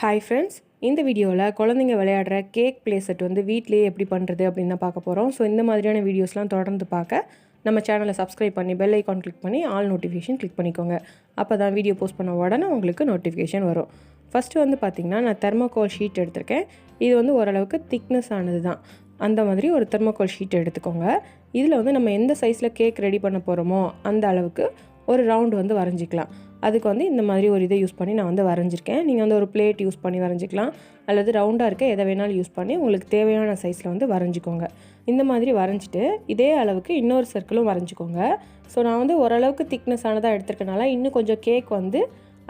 Hi friends, இந்த வீடியோவில் குழந்தைங்க விளையாடுற கேக் playset வந்து வீட்டிலேயே எப்படி பண்ணுறது அப்படின்னு தான் பார்க்க போகிறோம். ஸோ இந்த மாதிரியான வீடியோஸ்லாம் தொடர்ந்து பார்க்க நம்ம சேனலை சப்ஸ்கிரைப் பண்ணி பெல் ஐக்கான் கிளிக் பண்ணி ஆல் நோட்டிஃபிகேஷன் கிளிக் பண்ணிக்கோங்க. அப்போ தான் வீடியோ போஸ்ட் பண்ண உடனே உங்களுக்கு நோட்டிஃபிகேஷன் வரும். ஃபஸ்ட்டு வந்து பார்த்திங்கன்னா நான் தெர்மோகோல் ஷீட் எடுத்திருக்கேன். இது வந்து ஓரளவுக்கு திக்னஸ் ஆனது தான். அந்த மாதிரி ஒரு தெர்மோகோல் ஷீட் எடுத்துக்கோங்க. இதில் வந்து நம்ம எந்த சைஸில் கேக் ரெடி பண்ண போகிறோமோ அந்த அளவுக்கு ஒரு ரவுண்டு வந்து வரைஞ்சிக்கலாம். அதுக்கு வந்து இந்த மாதிரி ஒரு இதை யூஸ் பண்ணி நான் வந்து வரைஞ்சிருக்கேன். நீங்கள் வந்து ஒரு பிளேட் யூஸ் பண்ணி வரைஞ்சிக்கலாம், அல்லது ரவுண்டாக இருக்க எதை வேணாலும் யூஸ் பண்ணி உங்களுக்கு தேவையான சைஸில் வந்து வரைஞ்சிக்கோங்க. இந்த மாதிரி வரைஞ்சிட்டு இதே அளவுக்கு இன்னொரு சர்க்கிளும் வரைஞ்சிக்கோங்க. ஸோ நான் வந்து ஓரளவுக்கு திக்னஸ் ஆனதாக எடுத்துருக்கனால இன்னும் கொஞ்சம் கேக் வந்து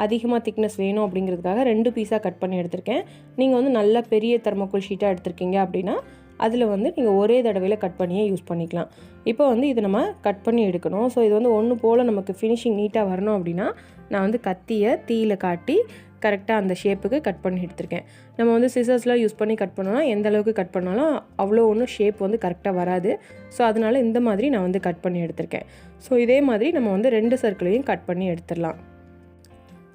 அதிகமாக திக்னஸ் வேணும் அப்படிங்கிறதுக்காக 2 பீஸாக கட் பண்ணி எடுத்திருக்கேன். நீங்கள் வந்து நல்ல பெரிய தெர்மோகோல் ஷீட்டாக எடுத்திருக்கீங்க அப்படின்னா அதில் வந்து நீங்கள் ஒரே தடவையில் கட் பண்ணியே யூஸ் பண்ணிக்கலாம். இப்போ வந்து இதை நம்ம கட் பண்ணி எடுக்கணும். ஸோ இது வந்து ஒன்று போல் நமக்கு ஃபினிஷிங் நீட்டாக வரணும் அப்படின்னா நான் வந்து கத்தியை தீயில் காட்டி கரெக்டாக அந்த ஷேப்புக்கு கட் பண்ணி எடுத்திருக்கேன். நம்ம வந்து சிசர்ஸ்லாம் யூஸ் பண்ணி கட் பண்ணோன்னா எந்த அளவுக்கு கட் பண்ணாலும் அவ்வளோ ஒன்றும் ஷேப் வந்து கரெக்டாக வராது. ஸோ அதனால் இந்த மாதிரி நான் வந்து கட் பண்ணி எடுத்திருக்கேன். ஸோ இதே மாதிரி நம்ம வந்து 2 சர்க்கிளையும் கட் பண்ணி எடுத்துடலாம்.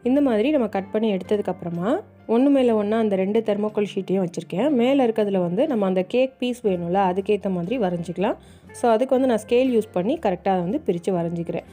இந்த மாதிரி நம்ம கட் பண்ணி எடுத்ததுக்கப்புறமா ஒன்று மேலே ஒன்றா அந்த 2 தெர்மோகோல் ஷீட்டையும் வச்சுருக்கேன். மேலே இருக்கிறதுல வந்து நம்ம அந்த கேக் பீஸ் வேணும்ல, அதுக்கேற்ற மாதிரி வரைஞ்சிக்கலாம். ஸோ அதுக்கு வந்து நான் ஸ்கேல் யூஸ் பண்ணி கரெக்டாக அதை வந்து பிரித்து வரைஞ்சிக்கிறேன்.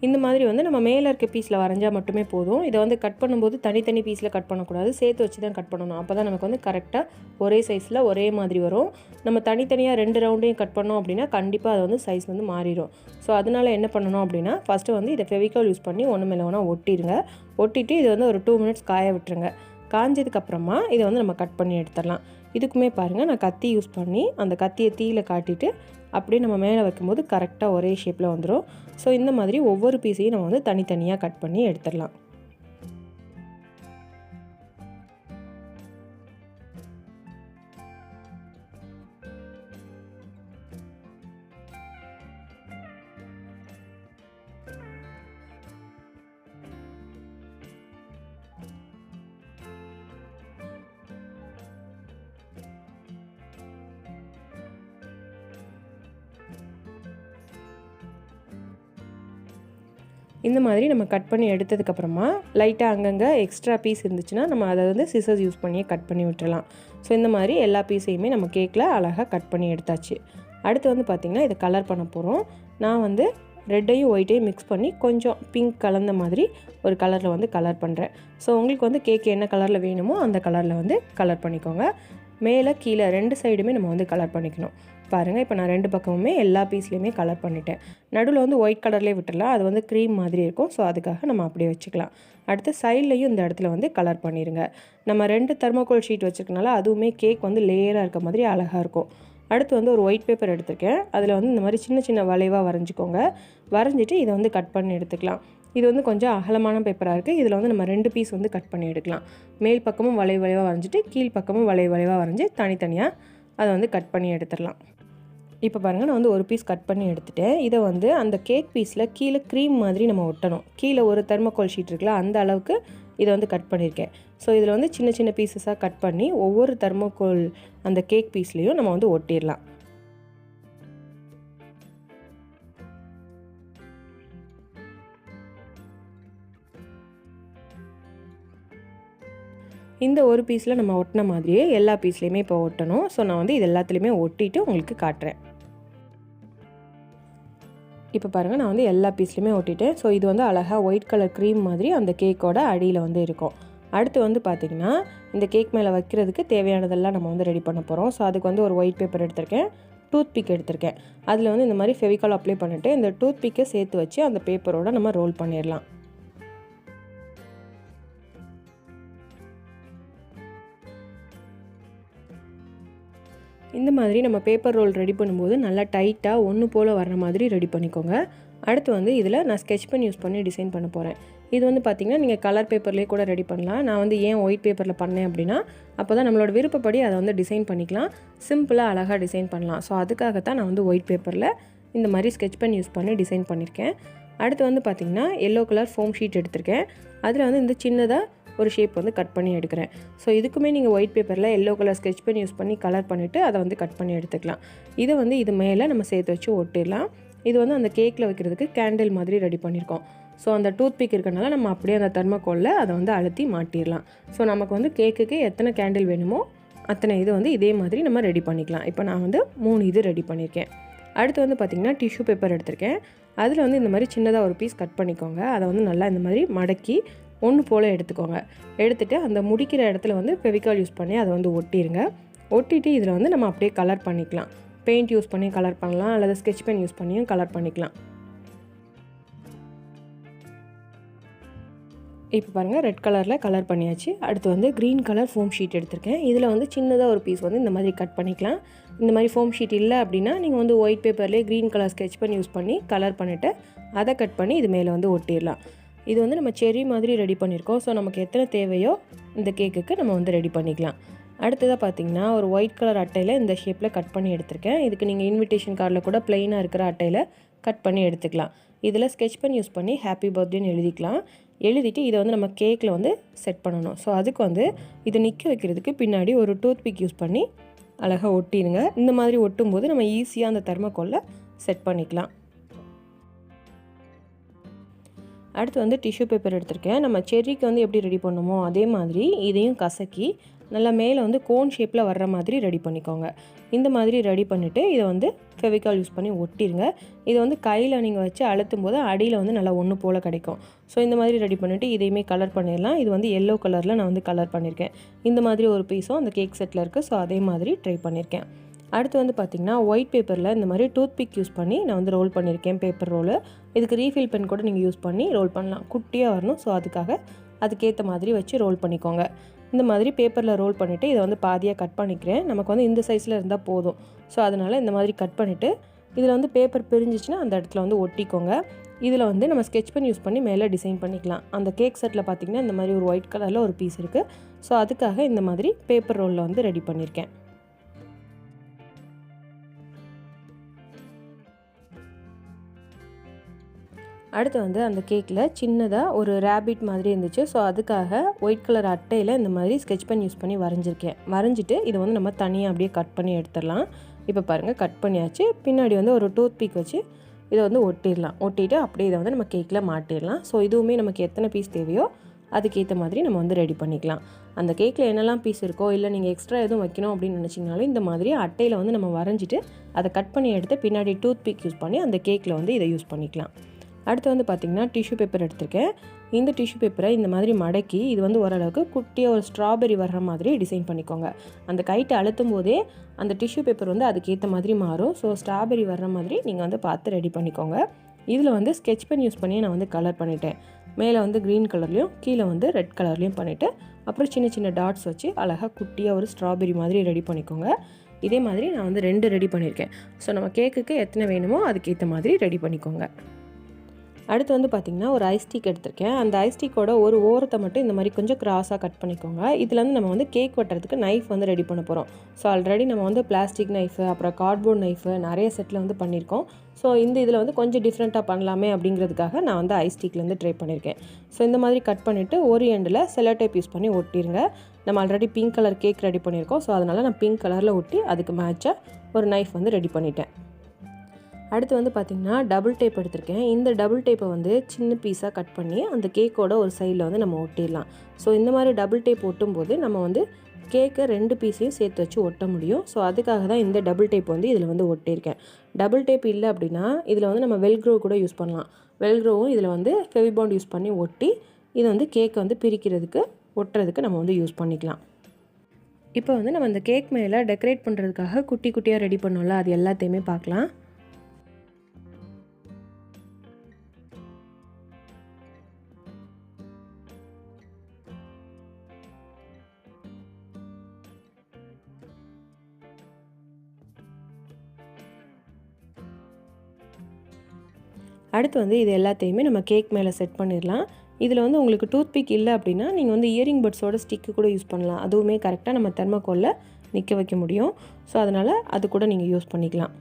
இந்த மாதிரி வந்து நம்ம மேலே இருக்க பீஸில் வரைஞ்சால் மட்டுமே போதும். இதை வந்து கட் பண்ணும்போது தனித்தனி பீஸில் கட் பண்ணக்கூடாது, சேர்த்து வச்சு தான் கட் பண்ணணும். அப்போ தான் நமக்கு வந்து கரெக்டாக ஒரே சைஸில் ஒரே மாதிரி வரும். நம்ம தனித்தனியாக 2 ரவுண்டையும் கட் பண்ணோம் அப்படின்னா கண்டிப்பாக அது வந்து சைஸ் வந்து மாறிடும். ஸோ அதனால் என்ன பண்ணணும் அப்படின்னா ஃபஸ்ட்டு வந்து இதை ஃபெவிகால் யூஸ் பண்ணி ஒன்று மேலே ஒன்றா ஒட்டிடுங்க. ஒட்டிட்டு இதை வந்து ஒரு 2 மினிட்ஸ் காய விட்டுருங்க. காஞ்சதுக்கப்புறமா இதை வந்து நம்ம கட் பண்ணி எடுத்துடலாம். இதுக்குமே பாருங்கள், நான் கத்தி யூஸ் பண்ணி அந்த கத்தியை தீயில் காட்டிட்டு அப்படியே நம்ம மேலே வைக்கும்போது கரெக்டாக ஒரே ஷேப்பில் வந்துடும். ஸோ இந்த மாதிரி ஒவ்வொரு பீஸையும் நம்ம வந்து தனித்தனியாக கட் பண்ணி எடுத்துடலாம். இந்த மாதிரி நம்ம கட் பண்ணி எடுத்ததுக்கப்புறமா லைட்டாக அங்கங்கே எக்ஸ்ட்ரா பீஸ் இருந்துச்சுன்னா நம்ம அதை வந்து சிசர்ஸ் யூஸ் பண்ணியே கட் பண்ணி விட்டுறலாம். ஸோ இந்த மாதிரி எல்லா பீஸையுமே நம்ம கேக்கில் அழகாக கட் பண்ணி எடுத்தாச்சு. அடுத்து வந்து பார்த்திங்கன்னா இதை கலர் பண்ண போகிறோம். நான் வந்து ரெட்டையும் ஒயிட்டையும் மிக்ஸ் பண்ணி கொஞ்சம் பிங்க் கலந்த மாதிரி ஒரு கலரில் வந்து கலர் பண்ணுறேன். ஸோ உங்களுக்கு வந்து கேக் என்ன கலரில் வேணுமோ அந்த கலரில் வந்து கலர் பண்ணிக்கோங்க. மேலே கீழே 2 சைடுமே நம்ம வந்து கலர் பண்ணிக்கணும். பாருங்கள், இப்போ நான் 2 பக்கமுமே எல்லா பீஸ்லேயுமே கலர் பண்ணிட்டேன். நடுவில் வந்து ஒயிட் கலர்லேயே விட்டுடலாம், அது வந்து க்ரீம் மாதிரி இருக்கும். ஸோ அதுக்காக நம்ம அப்படியே வச்சுக்கலாம். அடுத்து சைட்லேயும் இந்த இடத்துல வந்து கலர் பண்ணிடுங்க. நம்ம 2 தெர்மோகோல் ஷீட் வச்சுருக்கனால அதுவுமே கேக் வந்து லேயராக இருக்க மாதிரி அழகாக இருக்கும். அடுத்து வந்து ஒரு ஒயிட் பேப்பர் எடுத்திருக்கேன். அதில் வந்து இந்த மாதிரி சின்ன சின்ன வளைவாக வரைஞ்சிக்கோங்க. வரைஞ்சிட்டு இதை வந்து கட் பண்ணி எடுத்துக்கலாம். இது வந்து கொஞ்சம் அகலமான பேப்பராக இருக்குது. இதில் வந்து நம்ம 2 பீஸ் வந்து கட் பண்ணி எடுக்கலாம். மேல் பக்கமும் வளைவாக வரைஞ்சிட்டு கீழ் பக்கமும் வளைவாக வரைஞ்சி தனித்தனியாக அதை வந்து கட் பண்ணி எடுத்துடலாம். இப்போ பாருங்கள், நான் வந்து ஒரு பீஸ் கட் பண்ணி எடுத்துட்டேன். இதை வந்து அந்த கேக் பீஸில் கீழே க்ரீம் மாதிரி நம்ம ஒட்டணும். கீழே ஒரு தெர்மோகோல் ஷீட் இருக்குல்ல, அந்த அளவுக்கு இதை வந்து கட் பண்ணியிருக்கேன். ஸோ இதில் வந்து சின்ன சின்ன பீசஸாக கட் பண்ணி ஒவ்வொரு தெர்மோகோல் அந்த கேக் பீஸ்லேயும் நம்ம வந்து ஒட்டிடலாம். இந்த ஒரு பீஸில் நம்ம ஒட்டின மாதிரியே எல்லா பீஸ்லேயுமே இப்போ ஒட்டணும். ஸோ நான் வந்து இது எல்லாத்துலேயுமே ஒட்டிட்டு உங்களுக்கு காட்டுறேன். இப்போ பாருங்கள், நான் வந்து எல்லா பீஸ்லையுமே ஒட்டிட்டேன். ஸோ இது வந்து அழகாக ஒயிட் கலர் க்ரீம் மாதிரி அந்த கேக்கோட அடியில் வந்து இருக்கும். அடுத்து வந்து பார்த்திங்கன்னா இந்த கேக் மேலே வைக்கிறதுக்கு தேவையானதெல்லாம் நம்ம வந்து ரெடி பண்ண போகிறோம். ஸோ அதுக்கு வந்து ஒரு ஒயிட் பேப்பர் எடுத்திருக்கேன், டூத் பிக் எடுத்திருக்கேன். அதில் வந்து இந்த மாதிரி ஃபெவிகால் அப்ளை பண்ணிவிட்டு இந்த டூத் பிக்கை சேர்த்து வச்சு அந்த பேப்பரோட நம்ம ரோல் பண்ணிடலாம். இந்த மாதிரி நம்ம பேப்பர் ரோல் ரெடி பண்ணும்போது நல்லா டைட்டாக ஒன்று போல் வர்ற மாதிரி ரெடி பண்ணிக்கோங்க. அடுத்து வந்து இதில் நான் ஸ்கெட்ச் பென் யூஸ் பண்ணி டிசைன் பண்ண போகிறேன். இது வந்து பார்த்திங்கன்னா நீங்கள் கலர் பேப்பர்லேயே கூட ரெடி பண்ணலாம். நான் வந்து ஏன் ஒயிட் பேப்பரில் பண்ணேன் அப்படின்னா அப்போ தான் நம்மளோட விருப்பப்படி அதை வந்து டிசைன் பண்ணிக்கலாம், சிம்பிளாக அழகாக டிசைன் பண்ணலாம். ஸோ அதுக்காகத்தான் நான் வந்து ஒயிட் பேப்பரில் இந்த மாதிரி ஸ்கெட்ச் பென் யூஸ் பண்ணி டிசைன் பண்ணியிருக்கேன். அடுத்து வந்து பார்த்திங்கன்னா எல்லோ கலர் ஃபோம் ஷீட் எடுத்திருக்கேன். அதில் வந்து இந்த சின்னதாக ஒரு ஷேப் வந்து கட் பண்ணி எடுக்கிறேன். ஸோ இதுக்குமே நீங்கள் ஒயிட் பேப்பரில் yellow colour sketch pen use பண்ணி கலர் பண்ணிவிட்டு அதை வந்து கட் பண்ணி எடுத்துக்கலாம். இதை வந்து இது மேலே நம்ம சேர்த்து வச்சு ஒட்டிடலாம். இது வந்து அந்த கேக்கில் வைக்கிறதுக்கு கேண்டில் மாதிரி ரெடி பண்ணியிருக்கோம். ஸோ அந்த டூத் பிக் இருக்கனால நம்ம அப்படியே அந்த தெர்மாக்கோலில் அதை வந்து அழுத்தி மாட்டிடலாம். ஸோ நமக்கு வந்து கேக்குக்கு எத்தனை கேண்டில் வேணுமோ அத்தனை இது வந்து இதே மாதிரி நம்ம ரெடி பண்ணிக்கலாம். இப்போ நான் வந்து 3 இது ரெடி பண்ணியிருக்கேன். அடுத்து வந்து பார்த்திங்கன்னா டிஷ்யூ பேப்பர் எடுத்திருக்கேன். அதில் வந்து இந்த மாதிரி சின்னதாக ஒரு பீஸ் கட் பண்ணிக்கோங்க. அதை வந்து நல்லா இந்த மாதிரி மடக்கி ஒன்று போல் எடுத்துக்கோங்க. எடுத்துகிட்டு அந்த முடிக்கிற இடத்துல வந்து ஃபெவிகால் யூஸ் பண்ணி அதை வந்து ஒட்டிடுங்க. ஒட்டிட்டு இதில் வந்து நம்ம அப்படியே கலர் பண்ணிக்கலாம். பெயிண்ட் யூஸ் பண்ணி கலர் பண்ணலாம், அல்லது ஸ்கெட்ச் பென் யூஸ் பண்ணியும் கலர் பண்ணிக்கலாம். இப்போ பாருங்கள், ரெட் கலரில் கலர் பண்ணியாச்சு. அடுத்து வந்து க்ரீன் கலர் ஃபோம் ஷீட் எடுத்திருக்கேன். இதில் வந்து சின்னதாக ஒரு பீஸ் வந்து இந்த மாதிரி கட் பண்ணிக்கலாம். இந்த மாதிரி ஃபோம் ஷீட் இல்லை அப்படின்னா நீங்கள் வந்து ஒயிட் பேப்பர்லேயே green colour sketch pen use பண்ணி கலர் பண்ணிவிட்டு அதை கட் பண்ணி இது மேலே வந்து ஒட்டிடலாம். இது வந்து நம்ம செர்ரி மாதிரி ரெடி பண்ணியிருக்கோம். ஸோ நமக்கு எத்தனை தேவையோ இந்த கேக்குக்கு நம்ம வந்து ரெடி பண்ணிக்கலாம். அடுத்ததாக பார்த்திங்கன்னா ஒரு ஒயிட் கலர் அட்டையில் இந்த ஷேப்பில் கட் பண்ணி எடுத்திருக்கேன். இதுக்கு நீங்கள் இன்விடேஷன் கார்டில் கூட ப்ளைனாக இருக்கிற அட்டையில் கட் பண்ணி எடுத்துக்கலாம். இதில் ஸ்கெட்ச் பென் யூஸ் பண்ணி ஹாப்பி பர்த்டேன்னு எழுதிக்கலாம். எழுதிட்டு இதை வந்து நம்ம கேக்கில் வந்து செட் பண்ணணும். ஸோ அதுக்கு வந்து இதை நிற்க வைக்கிறதுக்கு பின்னாடி ஒரு டூத் பிக் யூஸ் பண்ணி அழகாக ஒட்டிடுங்க. இந்த மாதிரி ஒட்டும்போது நம்ம ஈஸியாக அந்த தெர்மாக்கோலில் செட் பண்ணிக்கலாம். அடுத்து வந்து டிஷ்யூ பேப்பர் எடுத்திருக்கேன். நம்ம செர்ரிக்கு வந்து எப்படி ரெடி பண்ணணுமோ அதே மாதிரி இதையும் கசக்கி நல்லா மேலே வந்து கோன் ஷேப்பில் வர்ற மாதிரி ரெடி பண்ணிக்கோங்க. இந்த மாதிரி ரெடி பண்ணிவிட்டு இதை வந்து ஃபெவிகால் யூஸ் பண்ணி ஒட்டிடுங்க. இதை வந்து கையில் நீங்கள் வச்சு அழுத்தும் போது அடியில் வந்து நல்லா ஒன்று போல் கிடைக்கும். ஸோ இந்த மாதிரி ரெடி பண்ணிவிட்டு இதையுமே கலர் பண்ணிடலாம். இது வந்து எல்லோ கலரில் நான் வந்து கலர் பண்ணியிருக்கேன். இந்த மாதிரி ஒரு பீஸும் அந்த கேக் செட்டில் இருக்குது. ஸோ அதே மாதிரி ட்ரை பண்ணியிருக்கேன். அடுத்து வந்து பார்த்திங்கன்னா ஒயிட் பேப்பரில் இந்த மாதிரி டூத் பிக் யூஸ் பண்ணி நான் வந்து ரோல் பண்ணியிருக்கேன். Paper roll. இதுக்கு ரீஃபில் பென் கூட நீங்கள் யூஸ் பண்ணி ரோல் பண்ணலாம். குட்டியாக வரணும். ஸோ அதுக்கேற்ற மாதிரி வச்சு ரோல் பண்ணிக்கோங்க. இந்த மாதிரி பேப்பரில் ரோல் பண்ணிவிட்டு இதை வந்து பாதியாக கட் பண்ணிக்கிறேன். நமக்கு வந்து இந்த சைஸில் இருந்தால் போதும். ஸோ அதனால் இந்த மாதிரி கட் பண்ணிவிட்டு இதில் வந்து பேப்பர் பிரிஞ்சிச்சுன்னா அந்த இடத்துல வந்து ஒட்டிக்கோங்க. இதில் வந்து நம்ம ஸ்கெட்ச் பென் யூஸ் பண்ணி மேலே டிசைன் பண்ணிக்கலாம். அந்த கேக் செட்டில் பார்த்திங்கன்னா இந்த மாதிரி ஒரு ஒயிட் கலரில் ஒரு பீஸ் இருக்குது. ஸோ அதுக்காக இந்த மாதிரி பேப்பர் ரோலில் வந்து ரெடி பண்ணியிருக்கேன். அடுத்து வந்து அந்த கேக்கில் சின்னதாக ஒரு ரேபிட் மாதிரி இருந்துச்சு. ஸோ அதுக்காக ஒயிட் கலர் அட்டையில் இந்த மாதிரி ஸ்கெட்ச் பென் யூஸ் பண்ணி வரைஞ்சிட்டு இதை வந்து நம்ம தனியாக அப்படியே கட் பண்ணி எடுத்துடலாம். இப்போ பாருங்கள், கட் பண்ணியாச்சு. பின்னாடி வந்து ஒரு டூத் பிக் வச்சு இதை வந்து ஒட்டிடலாம். ஒட்டிட்டு அப்படியே இதை வந்து நம்ம கேக்கில் மாட்டிடலாம். ஸோ இதுவுமே நமக்கு எத்தனை பீஸ் தேவையோ அதுக்கேற்ற மாதிரி நம்ம வந்து ரெடி பண்ணிக்கலாம். அந்த கேக்கில் என்னெல்லாம் பீஸ் இருக்கோ, இல்லை நீங்கள் எக்ஸ்ட்ரா எதுவும் வைக்கணும் அப்படின்னு நினச்சிங்கனாலும் இந்த மாதிரி அட்டையில் வந்து நம்ம வரைஞ்சிட்டு அதை கட் பண்ணி எடுத்து பின்னாடி டூத் பிக் யூஸ் பண்ணி அந்த கேக்கில் வந்து இதை யூஸ் பண்ணிக்கலாம். அடுத்து வந்து பார்த்திங்கன்னா டிஷ்யூ பேப்பர் எடுத்திருக்கேன். இந்த டிஷ்யூ பேப்பரை இந்த மாதிரி மடக்கி இது வந்து ஓரளவுக்கு குட்டியாக ஒரு ஸ்ட்ராபெரி வர்ற மாதிரி டிசைன் பண்ணிக்கோங்க. அந்த கைட்டை அழுத்தும் போதே அந்த டிஷ்யூ பேப்பர் வந்து அதுக்கேற்ற மாதிரி மாறும். ஸோ ஸ்ட்ராபெரி வர்ற மாதிரி நீங்கள் வந்து பார்த்து ரெடி பண்ணிக்கோங்க. இதில் வந்து ஸ்கெட்ச் பென் யூஸ் பண்ணி நான் வந்து கலர் பண்ணிட்டேன். மேலே வந்து க்ரீன் கலர்லேயும் கீழே வந்து ரெட் கலர்லேயும் பண்ணிவிட்டு அப்புறம் சின்ன சின்ன டாட்ஸ் வச்சு அழகாக குட்டியாக ஒரு ஸ்ட்ராபெரி மாதிரி ரெடி பண்ணிக்கோங்க. இதே மாதிரி நான் வந்து 2 ரெடி பண்ணியிருக்கேன். ஸோ நம்ம கேக்குக்கு எத்தனை வேணுமோ அதுக்கேற்ற மாதிரி ரெடி பண்ணிக்கோங்க. அடுத்து வந்து பார்த்திங்கன்னா ஒரு ஐஸ் ஸ்டிக் எடுத்திருக்கேன். அந்த ஐஸ் ஸ்டிக்கோட ஒரு ஓரத்தை மட்டும் இந்த மாதிரி கொஞ்சம் கிராஸாக கட் பண்ணிக்கோங்க. இதில் வந்து நம்ம வந்து கேக் வெட்டுறதுக்கு நைஃப் வந்து ரெடி பண்ண போகிறோம். ஸோ ஆல்ரெடி நம்ம வந்து பிளாஸ்டிக் நைஃபு, அப்புறம் கார்ட்போர்ட் நைஃபு நிறைய செட்டில் வந்து பண்ணியிருக்கோம். ஸோ இதில் வந்து கொஞ்சம் டிஃப்ரெண்ட்டாக பண்ணலாமே அப்படிங்கிறதுக்காக நான் வந்து ஐஸ் ஸ்டிக்லேருந்து ட்ரை பண்ணியிருக்கேன். ஸோ இந்த மாதிரி கட் பண்ணிவிட்டு ஒரு எண்டில் செல்லோ டேப் யூஸ் பண்ணி ஒட்டிடுங்க. நம்ம already pink colour cake ready பண்ணியிருக்கோம். ஸோ அதனால் நான் பிங்க் கலரில் ஒட்டி அதுக்கு மேட்சாக ஒரு நைஃப் வந்து ரெடி பண்ணிட்டேன். அடுத்து வந்து பார்த்திங்கன்னா டபுள் டேப் எடுத்திருக்கேன். இந்த டபுள் டேப்பை வந்து சின்ன பீஸாக கட் பண்ணி அந்த கேக்கோட ஒரு சைடில் வந்து நம்ம ஒட்டிடலாம். ஸோ இந்த மாதிரி டபுள் டேப் ஒட்டும்போது நம்ம வந்து கேக்கை 2 பீஸையும் சேர்த்து வச்சு ஒட்ட முடியும். ஸோ அதுக்காக தான் இந்த டபுள் டேப் வந்து இதில் வந்து ஒட்டியிருக்கேன். டபுள் டேப் இல்லை அப்படின்னா இதில் வந்து நம்ம வெல்க்ரோ கூட யூஸ் பண்ணலாம். வெல்க்ரோவும் இதில் வந்து ஃபெவிபாண்ட் யூஸ் பண்ணி ஒட்டி இதை வந்து கேக்கை வந்து பிரிக்கிறதுக்கு ஒட்டுறதுக்கு நம்ம வந்து யூஸ் பண்ணிக்கலாம். இப்போ வந்து நம்ம இந்த கேக் மேலே டெக்கரேட் பண்ணுறதுக்காக குட்டி குட்டியாக ரெடி பண்ணோம்ல, அது எல்லாத்தையுமே பார்க்கலாம். அடுத்து வந்து இது எல்லாத்தையுமே நம்ம கேக் மேலே செட் பண்ணிடலாம். இதில் வந்து உங்களுக்கு டூத் பிக் இல்லை அப்படின்னா நீங்கள் வந்து இயரிங் பட்ஸோட ஸ்டிக்கு கூட யூஸ் பண்ணலாம். அதுவுமே கரெக்டாக நம்ம தெர்மாக்கோலில் நிற்க வைக்க முடியும். ஸோ அதனால் அது கூட நீங்கள் யூஸ் பண்ணிக்கலாம்.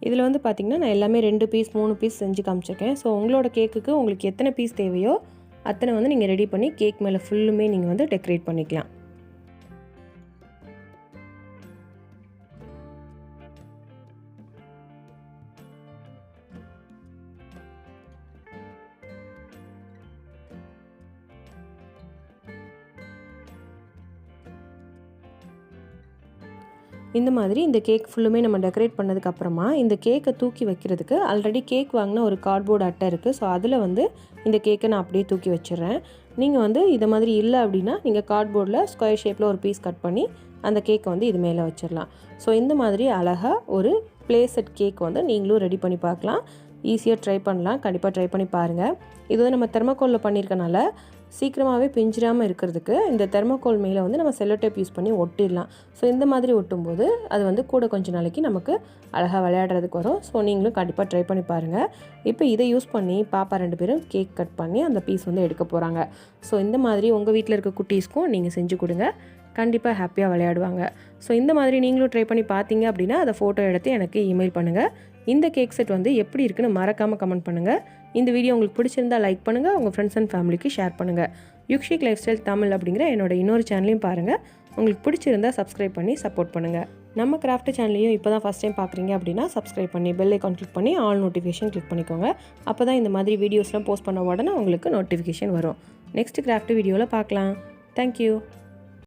இதில் வந்து பார்த்திங்கன்னா நான் எல்லாமே 2 பீஸ் 3 பீஸ் செஞ்சு காமிச்சிருக்கேன். ஸோ உங்களோட கேக்குக்கு உங்களுக்கு எத்தனை பீஸ் தேவையோ அத்தனை வந்து நீங்கள் ரெடி பண்ணி கேக் மேலே ஃபுல்லுமே நீங்கள் வந்து டெக்கரேட் பண்ணிக்கலாம். இந்த மாதிரி இந்த கேக் ஃபுல்லுமே நம்ம டெக்கரேட் பண்ணதுக்கப்புறமா இந்த கேக்கை தூக்கி வைக்கிறதுக்கு ஆல்ரெடி கேக் வாங்கின ஒரு கார்ட்போர்டு அட்டை இருக்குது. ஸோ அதில் வந்து இந்த கேக்கை நான் அப்படியே தூக்கி வச்சிடுறேன். நீங்கள் வந்து இதை மாதிரி இல்லை அப்படின்னா நீங்கள் கார்ட்போர்டில் ஸ்கொயர் ஷேப்பில் ஒரு பீஸ் கட் பண்ணி அந்த கேக்கை வந்து இது மேலே வச்சிடலாம். ஸோ இந்த மாதிரி அழகாக ஒரு ப்ளே செட் கேக் வந்து நீங்களும் ரெடி பண்ணி பார்க்கலாம். ஈஸியாக ட்ரை பண்ணலாம். கண்டிப்பாக ட்ரை பண்ணி பாருங்கள். இது வந்து நம்ம தெர்மாக்கோலில் பண்ணியிருக்கனால சீக்கிரமாகவே பிஞ்சிடாமல் இருக்கிறதுக்கு இந்த தெர்மாக்கோல் மேலே வந்து நம்ம செல்லோ டேப் யூஸ் பண்ணி ஒட்டிடலாம். ஸோ இந்த மாதிரி ஒட்டும்போது அது வந்து கூட கொஞ்சம் நாளைக்கு நமக்கு அழகாக விளையாடுறதுக்கு வரும். ஸோ நீங்களும் கண்டிப்பாக ட்ரை பண்ணி பாருங்கள். இப்போ இதை யூஸ் பண்ணி பாப்பா 2 பேரும் கேக் கட் பண்ணி அந்த பீஸ் வந்து எடுக்க போகிறாங்க. ஸோ இந்த மாதிரி உங்கள் வீட்டில் இருக்க குட்டீஸ்க்கும் நீங்கள் செஞ்சு கொடுங்க. கண்டிப்பாக ஹாப்பியாக விளையாடுவாங்க. ஸோ இந்த மாதிரி நீங்களும் ட்ரை பண்ணி பார்த்தீங்க அப்படின்னா அதை ஃபோட்டோ எடுத்து எனக்கு இமெயில் பண்ணுங்கள். இந்த கேக் செட் வந்து எப்படி இருக்குன்னு மறக்காமல் கமெண்ட் பண்ணுங்கள். இந்த வீடியோ உங்களுக்கு பிடிச்சிருந்தா லைக் பண்ணுங்கள். உங்கள் ஃப்ரெண்ட்ஸ் அண்ட் ஃபேமிலிக்கு ஷேர் பண்ணுங்கள். யுக்ஷிக் லைஃப் ஸ்டைல் தமிழ் அப்படிங்கிற என்னோட இன்னொரு சேனலையும் பாருங்கள். உங்களுக்கு பிடிச்சிருந்தா சப்ஸ்கிரைப் பண்ணி சப்போர்ட் பண்ணுங்கள். நம்ம கிராஃப்ட் சேனலையும் இப்போ தான் ஃபஸ்ட் டைம் பார்க்குறீங்க அப்படின்னா சப்ஸ்கிரைப் பண்ணி பெல் ஐக்கான் கிளிக் பண்ணி ஆல் நோட்டிஃபிகேஷன் கிளிக் பண்ணிக்கோங்க. அப்போ தான் இந்த மாதிரி வீடியோஸ்லாம் போஸ்ட் பண்ண உடனே உங்களுக்கு நோட்டிஃபிகேஷன் வரும். நெக்ஸ்ட் கிராஃப்ட் வீடியோவில் பார்க்கலாம். தேங்க்யூ.